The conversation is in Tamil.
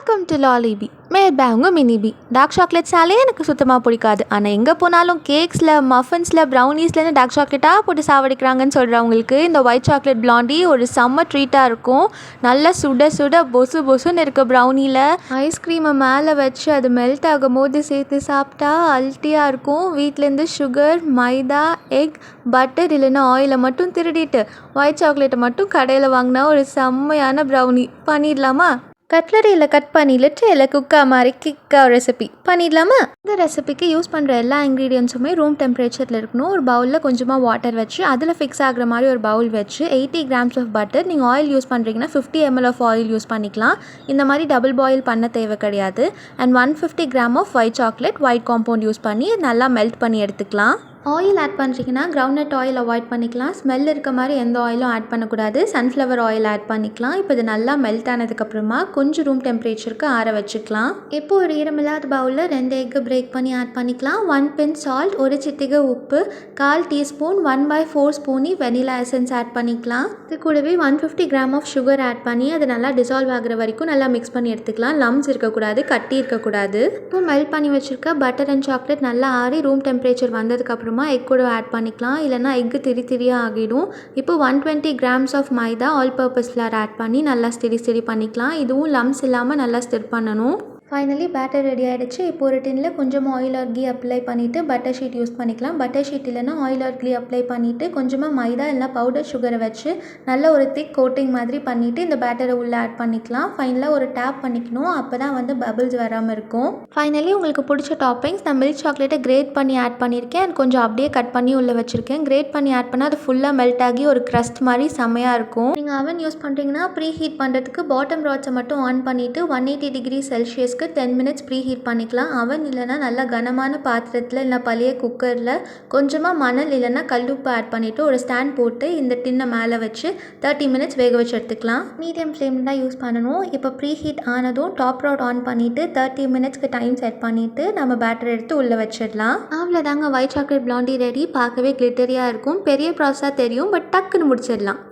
வெல்கம் டு லாலிபி. மேற்பாங்க மினிபி. டார்க் சாக்லேட்ஸ்னாலே எனக்கு சுத்தமாக பிடிக்காது. ஆனால் எங்கே போனாலும் கேக்ஸில், மஃபன்ஸில், ப்ரௌனீஸ்லேருந்து டார்க் சாக்லேட்டாக போட்டு சாவடிக்கிறாங்கன்னு சொல்கிறவங்களுக்கு இந்த ஒயிட் சாக்லேட் பிளாண்டி ஒரு செம்ம ட்ரீட்டாக இருக்கும். நல்லா சுட சுட பொசு பொசுன்னு இருக்க ப்ரௌனியில் ஐஸ்கிரீமை மேலே வச்சு அது மெல்ட் ஆகும் போது சேர்த்து சாப்பிட்டா அல்ட்டியாக இருக்கும். வீட்டிலேருந்து சுகர், மைதா, எக், பட்டர் இல்லைன்னா ஆயிலை மட்டும் திருடிட்டு ஒயிட் சாக்லேட்டை மட்டும் கடையில் வாங்கினா ஒரு செம்மையான ப்ரௌனி பண்ணிடலாமா? கட்லரியில் கட் பண்ணி லிட்டரில் குக்கா மாதிரி கிக்கா ரெசிபி பண்ணிடலாமா? இந்த ரெசிபிக்கு யூஸ் பண்ணுற எல்லா இன்க்ரீடியன்ஸுமே ரூம் டெம்பரேச்சரில் இருக்கணும். ஒரு பவுலில் கொஞ்சமாக வாட்டர் வச்சு அதில் ஃபிக்ஸ் ஆகிற மாதிரி ஒரு பவுல் வச்சு 80 grams ஆஃப் பட்டர். நீங்கள் ஆயில் யூஸ் பண்ணுறீங்கன்னா 50 ml ஆஃப் ஆயில் யூஸ் பண்ணிக்கலாம். இந்த மாதிரி டபுள் பாயில் பண்ண தேவை கிடையாது. And 150 grams of white chocolate white compound use பண்ணி நல்லா மெல்ட் பண்ணி எடுத்துக்கலாம். ஆயில் ஆட் பண்ணுறீங்கன்னா கிரவுண்ட்நட் ஆயில் அவாய்ட் பண்ணிக்கலாம். ஸ்மெல் இருக்க மாதிரி எந்த ஆயிலும் ஆட் பண்ணக்கூடாது. சன்ஃப்ளவர் ஆயில் ஆட் பண்ணிக்கலாம். இப்போ இது நல்லா மெல்ட் ஆனதுக்கப்புறமா கொஞ்சம் ரூம் டெம்பரேச்சருக்கு ஆற வச்சுக்கலாம். இப்போ ஒரு ஈரமில்லாத பவுலில் 2 எக்கு பிரேக் பண்ணி ஆட் பண்ணிக்கலாம். 1 பிஞ்ச் சால்ட், ஒரு சிட்டிகை உப்பு, 1/4 டீஸ்பூன் 1/4 ஸ்பூனி வெனிலா எசன்ஸ் ஆட் பண்ணிக்கலாம். இது கூடவே 150 grams ஆஃப் சுகர் ஆட் பண்ணி அது நல்லா டிசால்வ் ஆகிற வரைக்கும் நல்லா மிக்ஸ் பண்ணி எடுத்துக்கலாம். லம்ஸ் இருக்கக்கூடாது, கட்டி இருக்கக்கூடாது. இப்போ மெல்ட் பண்ணி வச்சுருக்க பட்டர் அண்ட் சாக்லேட் நல்லா ஆறி ரூம் டெம்பரேச்சர் வந்ததுக்கப்புறமா எக் கூட ஆட் பண்ணிக்கலாம். இல்லைனா எக்கு திரியாக ஆகிடும். இப்போ 120 grams of maida all purpose flour add பண்ணி நல்லா ஸ்டிரி பண்ணிக்கலாம். இதுவும் லம்ஸ் இல்லாமல் நல்லா ஸ்டிர் பண்ணணும். ஃபைனலி பேட்டர் ரெடி ஆகிடுச்சு. இப்போ ஒரு டின்னில் கொஞ்சமாக ஆயில் ஆர் கீ அப்ளை பண்ணிவிட்டு பட்டர் ஷீட் யூஸ் பண்ணிக்கலாம். பட்டர் ஷீட் இல்லைனா ஆயில் ஆர் கீ அப்ளை பண்ணிவிட்டு கொஞ்சமாக மைதா இல்லைனா பவுடர் சுகரை வச்சு நல்ல ஒரு திக் கோட்டிங் மாதிரி பண்ணிவிட்டு இந்த பேட்டரை உள்ளே ஆட் பண்ணிக்கலாம். ஃபைனலாக ஒரு டேப் பண்ணிக்கணும். அப்போ தான் பபிள்ஸ் வராமல் இருக்கும். ஃபைனலி உங்களுக்கு பிடிச்ச டாப்பிங்ஸ் நான் மில்க் சாக்லேட்டை கிரேட் பண்ணி ஆட் பண்ணியிருக்கேன். அண்ட் கொஞ்சம் அப்படியே கட் பண்ணி உள்ளே வச்சுருக்கேன். கிரேட் பண்ணி ஆட் பண்ணால் அது ஃபுல்லாக மெல்ட் ஆகி ஒரு க்ரஸ்ட் மாதிரி செம்மையாக இருக்கும். நீங்கள் அவன் யூஸ் பண்ணுறீங்கன்னா ப்ரீ ஹீட் பண்ணுறதுக்கு பாட்டம் ராட்ஸை மட்டும் ஆன் பண்ணிவிட்டு 180 degree Celsius 10 minutes preheat பண்ணிக்கலாம். அவன் இல்லைனா நல்லா கனமான பாத்திரத்தில் இல்லை பழைய குக்கரில் கொஞ்சமாக மணல் இல்லைனா கல்லுப்பு ஆட் பண்ணிவிட்டு ஒரு ஸ்டாண்ட் போட்டு இந்த டின்னை மேலே வச்சு 30 minutes வேக வச்சு எடுத்துக்கலாம். மீடியம் ஃப்ளேமில் தான் யூஸ் பண்ணணும். இப்போ ப்ரீ ஹீட் ஆனதும் டாப் ராட் ஆன் பண்ணிவிட்டு 30 minutesக்கு டைம் செட் பண்ணிவிட்டு நம்ம பேட்டர் எடுத்து உள்ளே வச்சிடலாம். அவ்வளோதாங்க, ஒயிட் சாக்லேட் பிளாண்டி ரெடி. பார்க்கவே கிளிட்டரியாக இருக்கும். பெரிய ப்ராசஸாக தெரியும், பட் டக்குன்னு முடிச்சிடலாம்.